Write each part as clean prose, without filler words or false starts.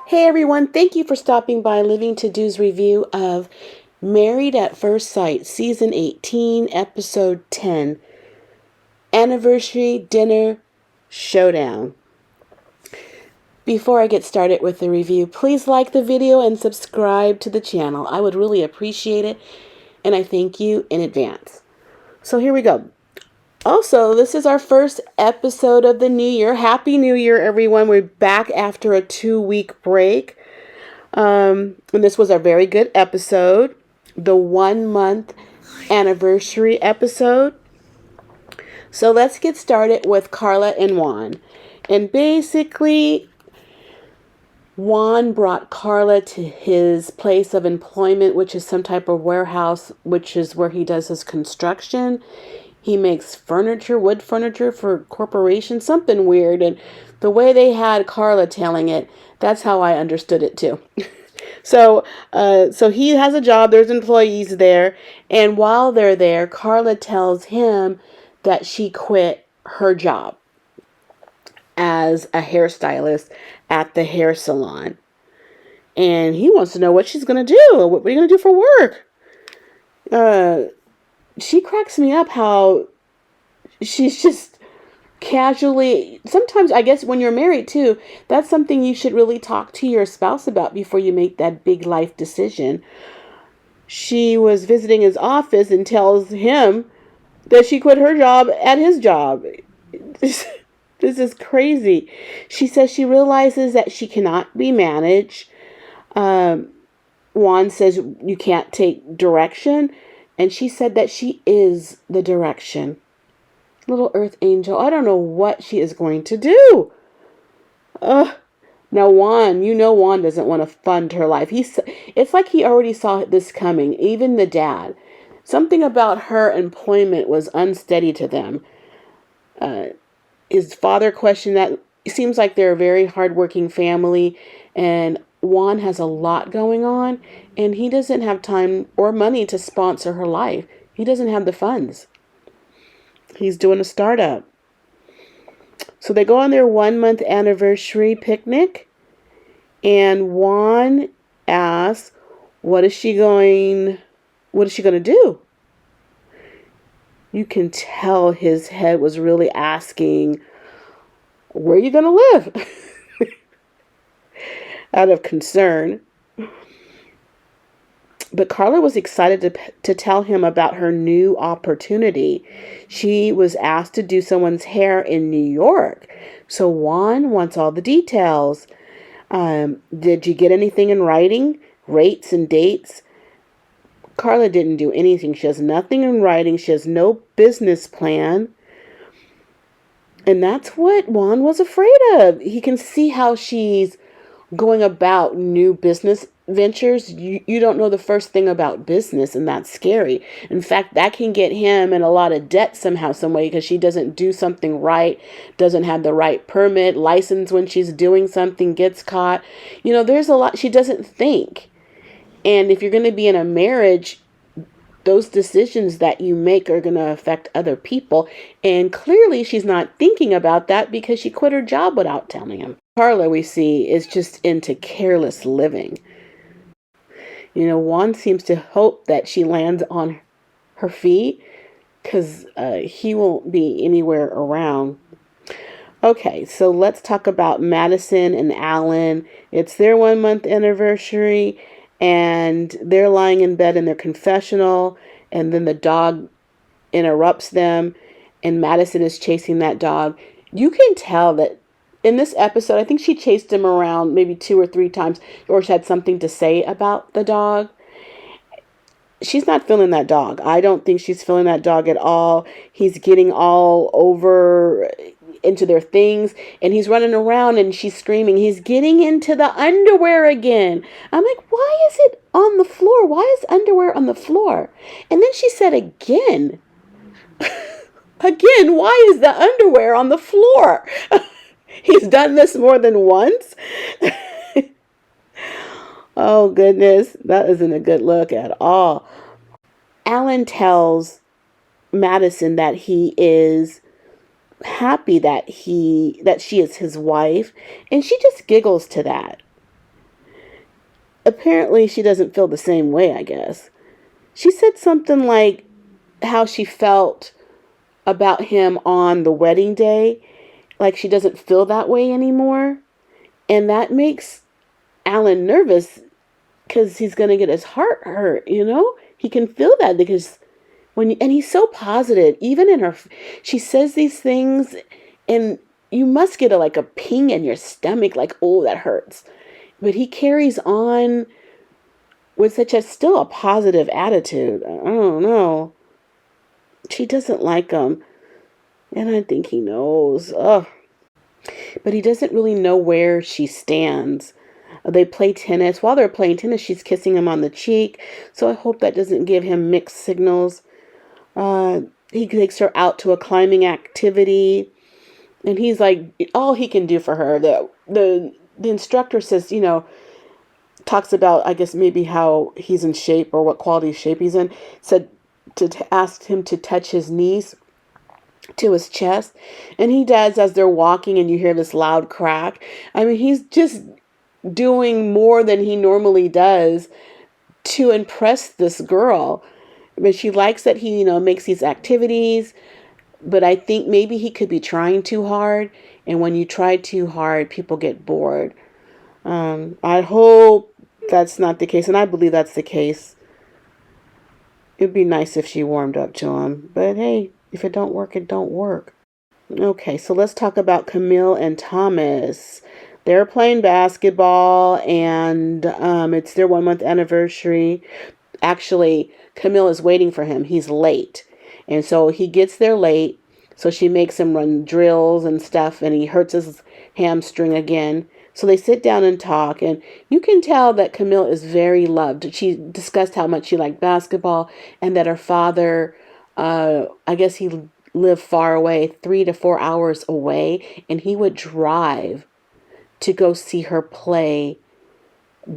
Hey everyone, thank you for stopping by Living to Do's review of Married at First Sight, Season 18, Episode 10, Anniversary Dinner Showdown. Before I get started with the review, please like the video and subscribe to the channel. I would really appreciate it, and I thank you in advance. So here we go. Also, this is our first episode of the new year. Happy New Year, everyone. We're back after a 2-week break. And this was a very good episode. The 1-month anniversary episode. So let's get started with Carla and Juan. And basically, Juan brought Karla to his place of employment, which is some type of warehouse, which is where he does his construction. He makes furniture, wood furniture for corporations, something weird. And the way they had Karla telling it, that's how I understood it too. So he has a job. There's employees there. And while they're there, Karla tells him that she quit her job as a hairstylist at the hair salon. And he wants to know what she's going to do. What are you going to do for work? She cracks me up how she's just casually, sometimes I guess when you're married too, that's something you should really talk to your spouse about before you make that big life decision. She was visiting his office and tells him that she quit her job at his job. This is crazy. She says she realizes that she cannot be managed. Juan says you can't take direction. And she said that she is the direction. Little earth angel. I don't know what she is going to do. Now Juan, Juan doesn't want to fund her life. It's like he already saw this coming. Even the dad. Something about her employment was unsteady to them. His father questioned that. It seems like they're a very hardworking family. And Juan has a lot going on, and he doesn't have time or money to sponsor her life. He doesn't have the funds. He's doing a startup. So they go on their 1-month anniversary picnic, and Juan asks, what is she going to do? You can tell his head was really asking, where are you going to live? Out of concern. But Karla was excited to tell him about her new opportunity. She was asked to do someone's hair in New York. So Juan wants all the details. Did you get anything in writing? Rates and dates? Karla didn't do anything. She has nothing in writing. She has no business plan. And that's what Juan was afraid of. He can see how she's going about new business ventures. You don't know the first thing about business, and that's scary. In fact, that can get him in a lot of debt somehow, some way, because she doesn't do something right, doesn't have the right permit, license when she's doing something, gets caught. There's a lot she doesn't think. And if you're going to be in a marriage, those decisions that you make are going to affect other people. And clearly she's not thinking about that because she quit her job without telling him. Karla, we see, is just into careless living. Juan seems to hope that she lands on her feet because he won't be anywhere around. Okay, so let's talk about Madison and Allan. It's their 1-month anniversary, and they're lying in bed in their confessional, and then the dog interrupts them, and Madison is chasing that dog. You can tell that in this episode, I think she chased him around maybe 2 or 3 times, or she had something to say about the dog. She's not feeling that dog. I don't think she's feeling that dog at all. He's getting all over into their things, and he's running around, and she's screaming. He's getting into the underwear again. I'm like, why is it on the floor? Why is underwear on the floor? And then she said again. Again, why is the underwear on the floor? He's done this more than once. Oh, goodness. That isn't a good look at all. Allan tells Madison that he is happy that she is his wife, and she just giggles to that. apparently she doesn't feel the same way, I guess. She said something like how she felt about him on the wedding day, like she doesn't feel that way anymore. And that makes Allan nervous because he's going to get his heart hurt, you know? He can feel that because and he's so positive, even in her, she says these things and you must get like a ping in your stomach, like, oh, that hurts. But he carries on with still a positive attitude. I don't know. She doesn't like him. And I think he knows. Ugh. But he doesn't really know where she stands. They play tennis. While they're playing tennis, she's kissing him on the cheek. So I hope that doesn't give him mixed signals. He takes her out to a climbing activity. And he's like, all he can do for her. The instructor says, talks about, I guess, maybe how he's in shape or what quality of shape he's in. Said to ask him to touch his knees to his chest. And he does as they're walking and you hear this loud crack. I mean, he's just doing more than he normally does to impress this girl. But she likes that he, makes these activities. But I think maybe he could be trying too hard. And when you try too hard, people get bored. I hope that's not the case. And I believe that's the case. It'd be nice if she warmed up to him. But hey, if it don't work, it don't work. Okay, so let's talk about Camille and Thomas. They're playing basketball, and it's their 1 month anniversary. Actually, Camille is waiting for him. He's late. And so he gets there late. So she makes him run drills and stuff, and he hurts his hamstring again. So they sit down and talk, and you can tell that Camille is very loved. She discussed how much she liked basketball, and that her father, I guess he lived far away, 3 to 4 hours away, and he would drive to go see her play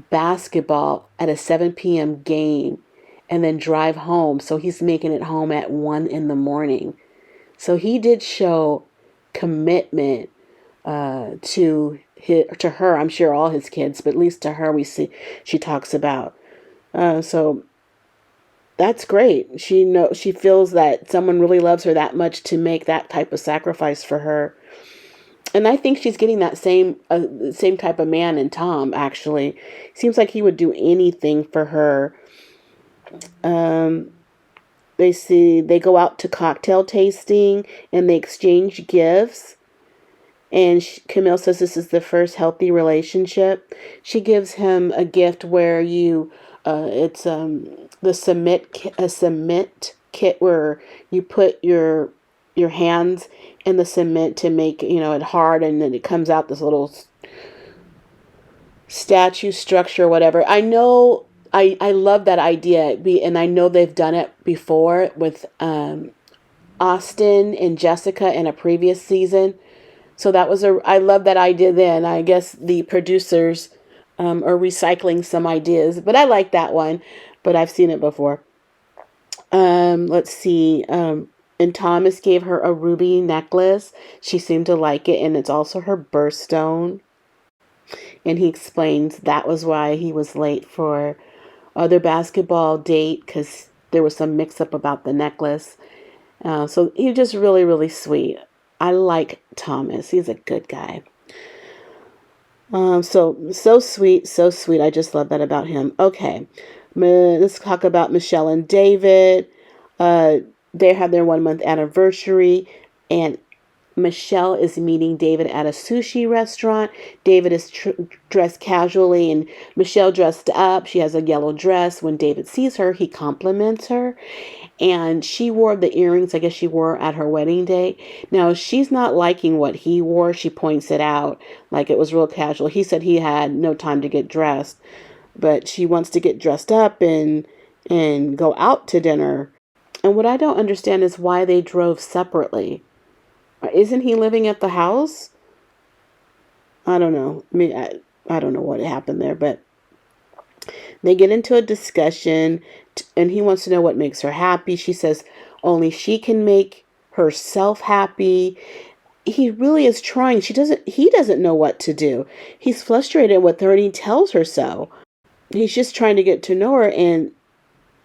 basketball at a 7 p.m. game and then drive home. So he's making it home at 1 in the morning. So he did show commitment to her. I'm sure all his kids, but at least to her, we see she talks about. So that's great. She feels that someone really loves her that much to make that type of sacrifice for her. And I think she's getting that same type of man in Tom, actually. Seems like he would do anything for her. They go out to cocktail tasting and they exchange gifts. And Camille says this is the first healthy relationship. She gives him a gift where it's the cement kit where you put your hands in the cement to make it hard, and then it comes out this little statue structure or whatever. I know I love that idea, and I know they've done it before with Austin and Jessica in a previous season. So I love that idea then. I guess the producers are recycling some ideas, but I like that one, but I've seen it before. Let's see. And Thomas gave her a ruby necklace. She seemed to like it, and it's also her birthstone. And he explains that was why he was late for their basketball date, because there was some mix-up about the necklace. So he's just really, really sweet. I like Thomas. He's a good guy. So sweet, so sweet. I just love that about him. Okay, let's talk about Michelle and David. They have their 1 month anniversary, and Michelle is meeting David at a sushi restaurant. David is dressed casually, and Michelle dressed up. She has a yellow dress. When David sees her, he compliments her, and she wore the earrings I guess she wore at her wedding day. Now, she's not liking what he wore. She points it out like it was real casual. He said he had no time to get dressed, but she wants to get dressed up and go out to dinner. And what I don't understand is why they drove separately. Isn't he living at the house? I don't know. I don't know what happened there, but they get into a discussion, and he wants to know what makes her happy. She says only she can make herself happy. He really is trying. He doesn't know what to do. He's frustrated with her, and he tells her so. he's just trying to get to know her, and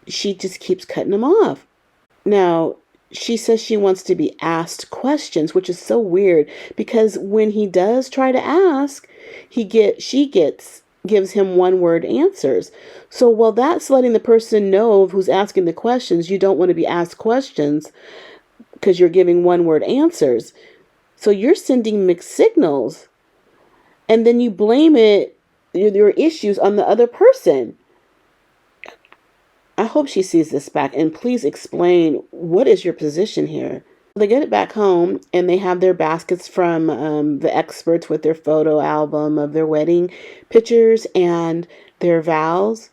she just keeps cutting him off. Now, she says she wants to be asked questions, which is so weird because when he does try to ask, gives him one word answers. So, well, that's letting the person know who's asking the questions you don't want to be asked questions because you're giving one word answers. So you're sending mixed signals, and then you blame your issues on the other person. I hope she sees this back, and please explain what is your position here. They get it back home, and they have their baskets from the experts with their photo album of their wedding pictures and their vows.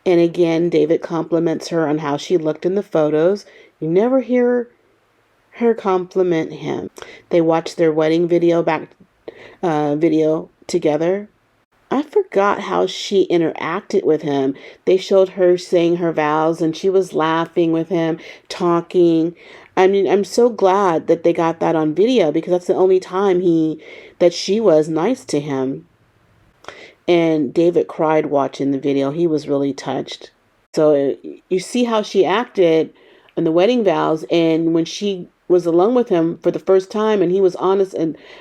And again, David compliments her on how she looked in the photos. You never hear her compliment him. They watch their wedding video together. I forgot how she interacted with him. They showed her saying her vows, and she was laughing with him, talking. I mean, I'm so glad that they got that on video because that's the only time that she was nice to him. And David cried watching the video. He was really touched. So you see how she acted in the wedding vows, and when she was alone with him for the first time and he was honest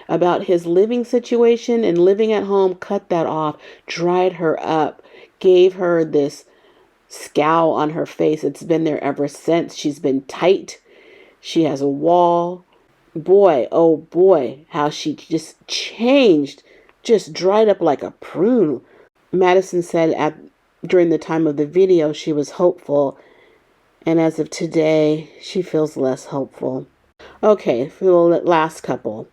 about his living situation and living at home, cut that off, dried her up, gave her this scowl on her face. It's been there ever since. She's been tight. She has a wall. Boy, oh boy, how she just changed, just dried up like a prune. Madison said during the time of the video she was hopeful, and as of today she feels less hopeful. Okay, for the last couple.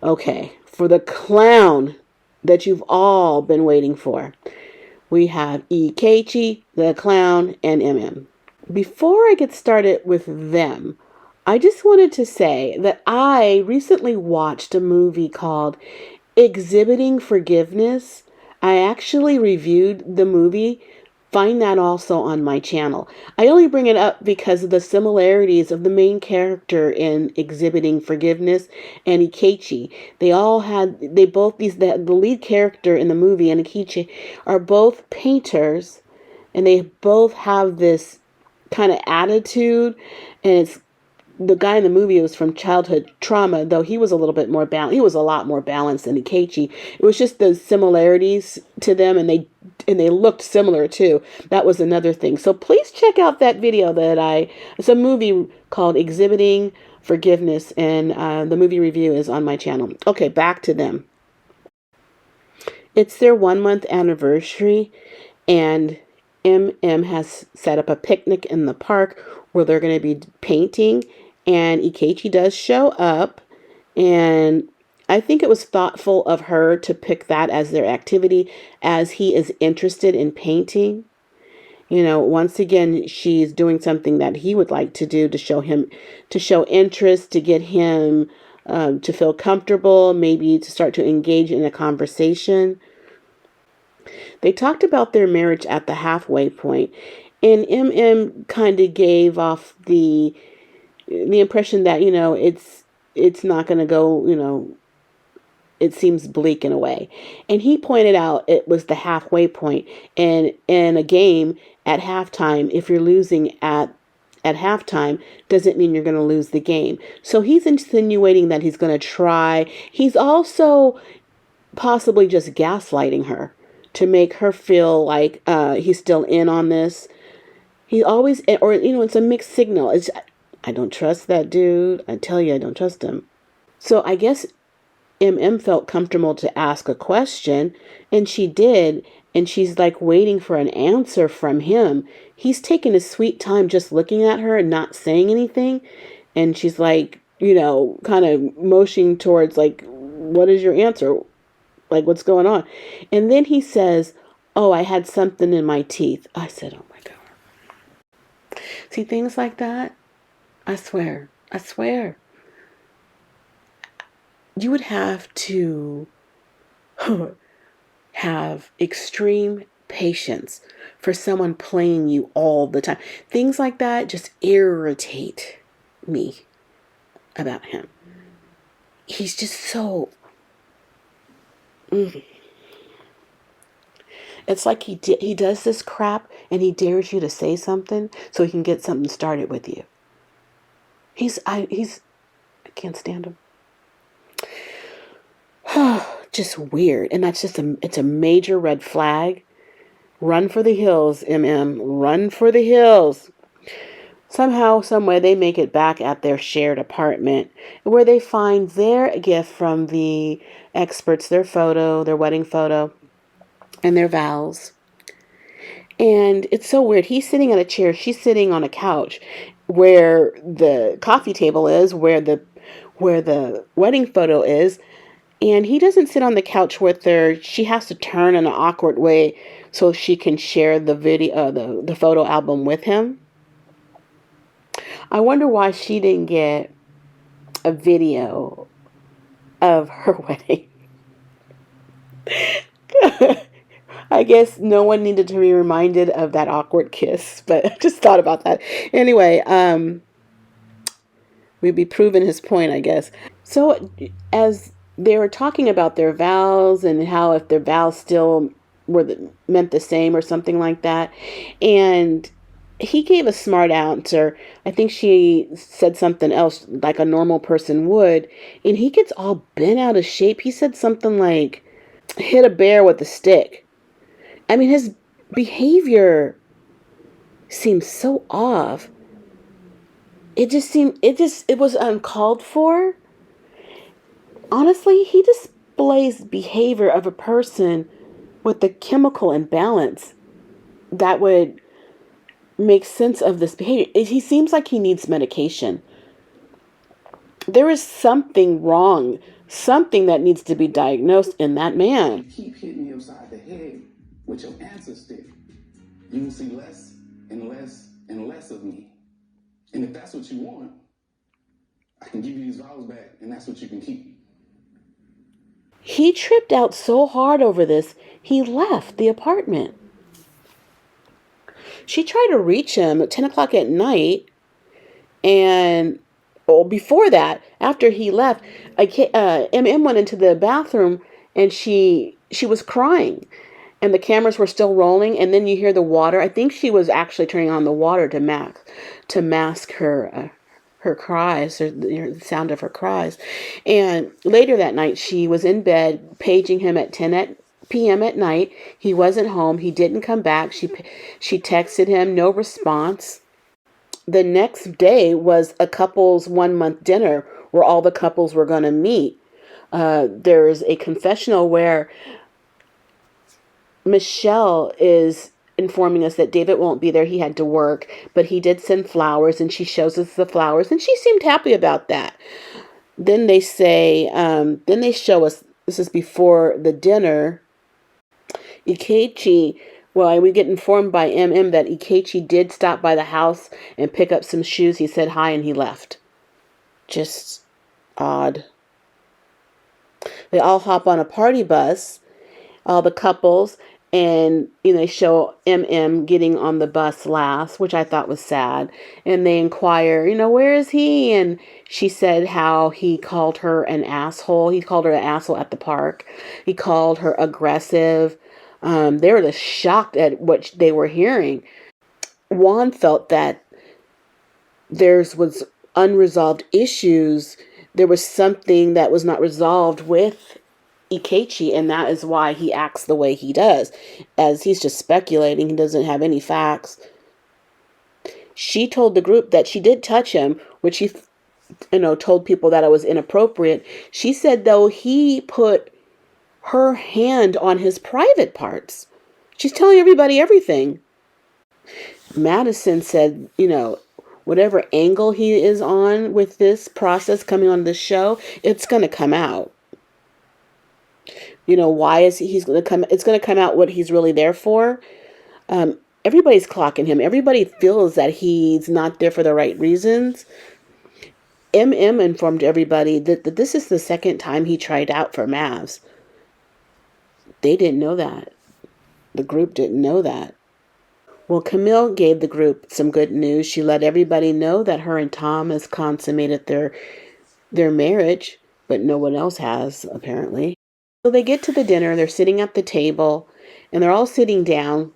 Okay, for the clown that you've all been waiting for, we have Ikechi, the clown, and MM. Before I get started with them, I just wanted to say that I recently watched a movie called Exhibiting Forgiveness. I actually reviewed the movie. Find that also on my channel. I only bring it up because of the similarities of the main character in Exhibiting Forgiveness and Ikechi. The lead character in the movie and Ikechi are both painters, and they both have this kind of attitude, and it's the guy in the movie was from childhood trauma, though he was a little bit more balanced. He was a lot more balanced than Ikechi. It was just the similarities to them, and they looked similar too. That was another thing. So please check out that video it's a movie called Exhibiting Forgiveness, and the movie review is on my channel. Okay, back to them. It's their 1-month anniversary, and MM has set up a picnic in the park where they're going to be painting, and Ikechi does show up, and I think it was thoughtful of her to pick that as their activity, as he is interested in painting. You know, once again, she's doing something that he would like to do to show interest, to get him to feel comfortable, maybe to start to engage in a conversation. They talked about their marriage at the halfway point, and MM kind of gave off the impression that, it's not going to go, it seems bleak in a way. And he pointed out it was the halfway point. And in a game at halftime, if you're losing at halftime, doesn't mean you're going to lose the game. So he's insinuating that he's going to try. He's also possibly just gaslighting her to make her feel like he's still in on this. He always, or, it's a mixed signal. I don't trust that dude. I tell you, I don't trust him. So I guess MM felt comfortable to ask a question, and she did, and she's like waiting for an answer from him. He's taking his sweet time just looking at her and not saying anything, and she's like, kind of motioning towards like, what is your answer? Like, what's going on? And then he says, oh, I had something in my teeth. I said, oh my God. See, things like that, I swear, you would have to have extreme patience for someone playing you all the time. Things like that just irritate me about him. He's just so... It's like he does this crap and he dares you to say something so he can get something started with you. I can't stand him. Just weird. And that's it's a major red flag. Run for the hills, Run for the hills. Somehow, someway, they make it back at their shared apartment where they find their gift from the experts, their photo, their wedding photo, and their vows. And it's so weird. He's sitting on a chair. She's sitting on a couch where the coffee table is, where the wedding photo is. And he doesn't sit on the couch with her. She has to turn in an awkward way so she can share the video, the photo album with him. I wonder why she didn't get a video of her wedding. I guess no one needed to be reminded of that awkward kiss, but I just thought about that. Anyway, we'd be proving his point, I guess. So as they were talking about their vows and how if their vows still meant the same or something like that, and he gave a smart answer. I think she said something else like a normal person would, and he gets all bent out of shape. He said something like, hit a bear with a stick. I mean, his behavior seems so off. It was uncalled for. Honestly, he displays behavior of a person with a chemical imbalance that would make sense of this behavior. He seems like he needs medication. There is something wrong, something that needs to be diagnosed in that man. You keep hitting me upside the head with your answer stick. You will see less and less and less of me. And if that's what you want, I can give you these vows back, and that's what you can keep. He tripped out so hard over this, he left the apartment. She tried to reach him at 10 o'clock at night, and before that, after he left, MM went into the bathroom, and she was crying, and the cameras were still rolling, and then you hear the water. I think she was actually turning on the water to mask her cries, or the sound of her cries. And later that night, she was in bed, paging him at 10 p.m. at night. He wasn't home. He didn't come back. She texted him, no response. The next day was a couple's 1-month dinner where all the couples were going to meet. There's a confessional where Michelle is informing us that David won't be there. He had to work, but he did send flowers, and she shows us the flowers, and she seemed happy about that. Then they show us, this is before the dinner, Ikechi, we get informed by MM that Ikechi did stop by the house and pick up some shoes. He said hi and he left. Just odd. They all hop on a party bus, all the couples, and they show MM getting on the bus last, which I thought was sad. And they inquire, where is he? And she said how he called her an asshole. He called her an asshole at the park. He called her aggressive. They were just shocked at what they were hearing. Juan felt that there was unresolved issues. There was something that was not resolved with Ikechi, and that is why he acts the way he does, as he's just speculating. He doesn't have any facts. She told the group that she did touch him, which he, told people that it was inappropriate. She said, though, he put her hand on his private parts. She's telling everybody everything. Madison said, whatever angle he is on with this process coming on this show, it's going to come out. Why is he's going to come? It's going to come out what he's really there for. Everybody's clocking him. Everybody feels that he's not there for the right reasons. MM informed everybody that this is the second time he tried out for MAFS. They didn't know that. The group didn't know that. Well, Camille gave the group some good news. She let everybody know that her and Thomas consummated their marriage, but no one else has, apparently. So they get to the dinner. They're sitting at the table, And they're all sitting down.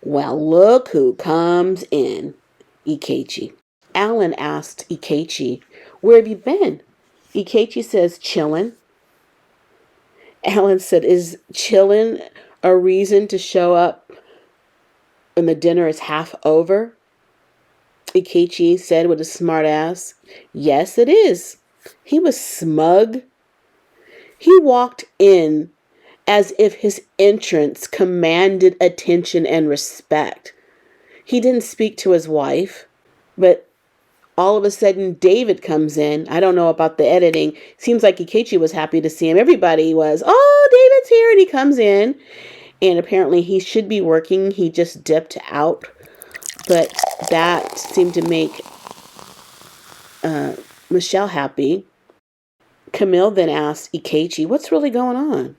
Well, look who comes in. Ikechi. Allan asked Ikechi, where have you been? Ikechi says, chillin'. Allan said, is chillin' a reason to show up when the dinner is half over? Ikechi said with a smart ass, yes, it is. He was smug. He walked in as if his entrance commanded attention and respect. He didn't speak to his wife, but all of a sudden David comes in. I don't know about the editing. Seems like Ikechi was happy to see him. Everybody was, oh, David's here, and he comes in. And apparently he should be working. He just dipped out. But that seemed to make Michelle happy. Camille then asked Ikechi, what's really going on?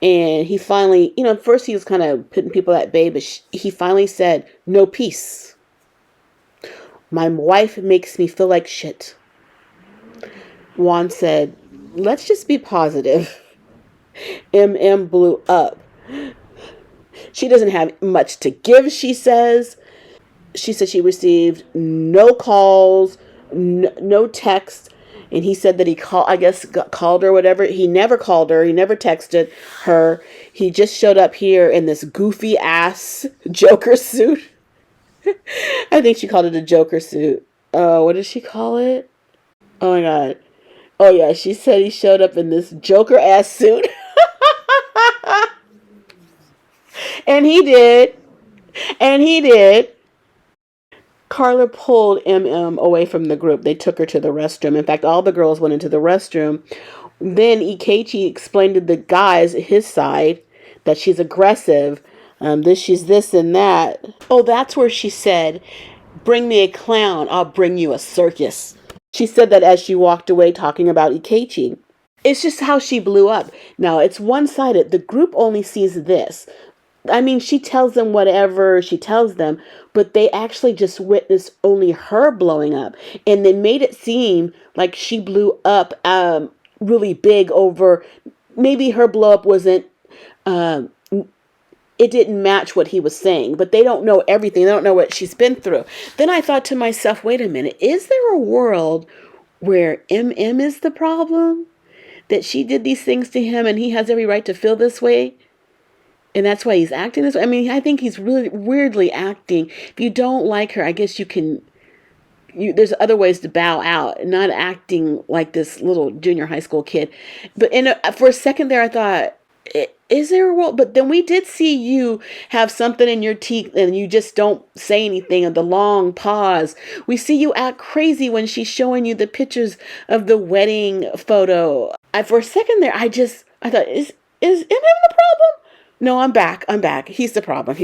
And he finally, at first he was kind of putting people at bay, but he finally said, no peace. My wife makes me feel like shit. Juan said, let's just be positive. MM blew up. She doesn't have much to give, she says. She said she received no calls, no texts. And he said that he called her or whatever. He never called her. He never texted her. He just showed up here in this goofy ass Joker suit. I think she called it a Joker suit. What did she call it? Oh my God. Oh yeah, she said he showed up in this Joker ass suit. And he did. And he did. Karla pulled MM away from the group. They took her to the restroom. In fact, all the girls went into the restroom. Then Ikechi explained to the guys his side, that she's aggressive, she's this and that. Oh, that's where she said, bring me a clown, I'll bring you a circus. She said that as she walked away talking about Ikechi. It's just how she blew up. Now, it's one-sided. The group only sees this. I mean, she tells them whatever she tells them, but they actually just witnessed only her blowing up. And they made it seem like she blew up really big over, maybe her blow up wasn't, it didn't match what he was saying, but they don't know everything. They don't know what she's been through. Then I thought to myself, wait a minute, is there a world where MM is the problem? That she did these things to him and he has every right to feel this way? And that's why he's acting this way. I mean, I think he's really weirdly acting. If you don't like her, I guess there's other ways to bow out, not acting like this little junior high school kid. But for a second there, I thought, is there a world? But then we did see you have something in your teeth and you just don't say anything, and the long pause. We see you act crazy when she's showing you the pictures of the wedding photo. For a second there, I thought, is MM the problem? No, I'm back. He's the problem.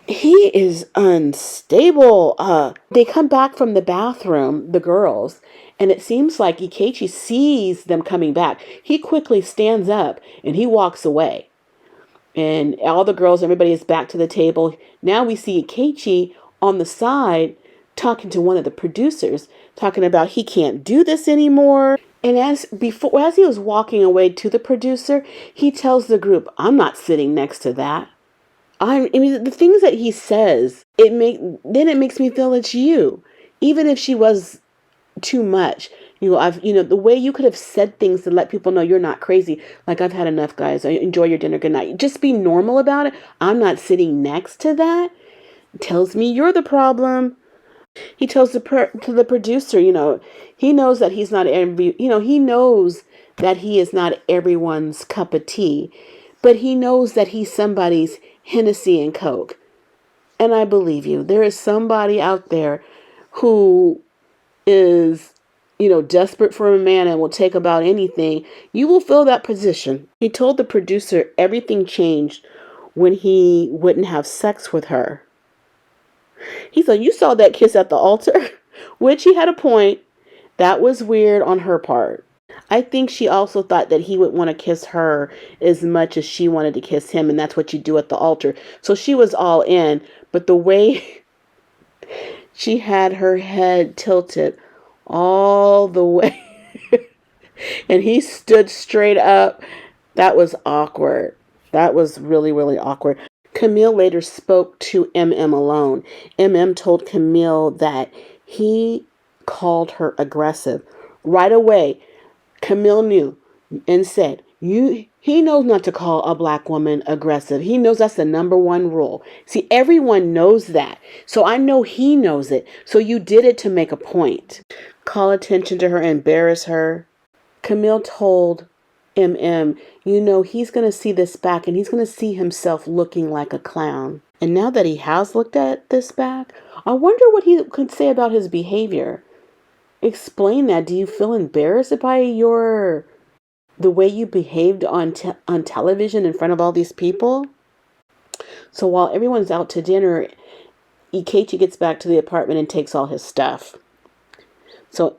He is unstable. They come back from the bathroom, the girls, and it seems like Ikechi sees them coming back. He quickly stands up and he walks away. And all the girls, everybody is back to the table. Now we see Ikechi on the side talking to one of the producers, talking about he can't do this anymore. And as he was walking away to the producer, he tells the group, I'm not sitting next to that. I mean, the things that he says, it makes me feel it's you. Even if she was too much, the way you could have said things to let people know you're not crazy. Like, I've had enough, guys. Enjoy your dinner. Good night. Just be normal about it. I'm not sitting next to that. It tells me you're the problem. He tells to the producer, he knows that he's not he knows that he is not everyone's cup of tea, but he knows that he's somebody's Hennessy and Coke. And I believe you. There is somebody out there who is, desperate for a man and will take about anything. You will fill that position. He told the producer everything changed when he wouldn't have sex with her. He said, you saw that kiss at the altar, which he had a point. That was weird on her part. I think she also thought that he would want to kiss her as much as she wanted to kiss him, and that's what you do at the altar. So she was all in, but the way she had her head tilted all the way, and he stood straight up, That was awkward. That was really, really awkward. Camille later spoke to alone. Told Camille that he called her aggressive. Right away, Camille knew and said, he knows not to call a black woman aggressive. He knows that's the number one rule. See, everyone knows that. So I know he knows it. So you did it to make a point. Call attention to her, embarrass her. Camille told he's going to see this back and he's going to see himself looking like a clown. And now that he has looked at this back, I wonder what he could say about his behavior. Explain that. Do you feel embarrassed by the way you behaved on television in front of all these people? So while everyone's out to dinner, Ikechi gets back to the apartment and takes all his stuff. So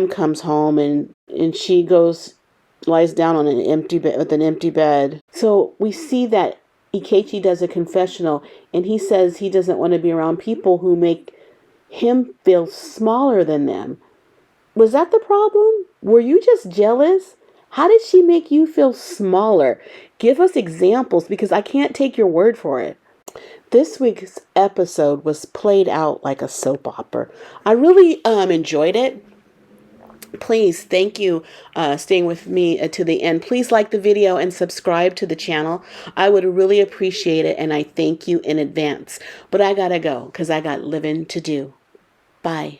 comes home and she lies down on an empty bed with an empty bed. So we see that Ikechi does a confessional and he says he doesn't want to be around people who make him feel smaller than them. Was that the problem? Were you just jealous? How did she make you feel smaller? Give us examples because I can't take your word for it. This week's episode was played out like a soap opera. I really enjoyed it. Please, thank you staying with me to the end. Please like the video and subscribe to the channel. I would really appreciate it, and I thank you in advance. But I gotta go because I got living to do. Bye.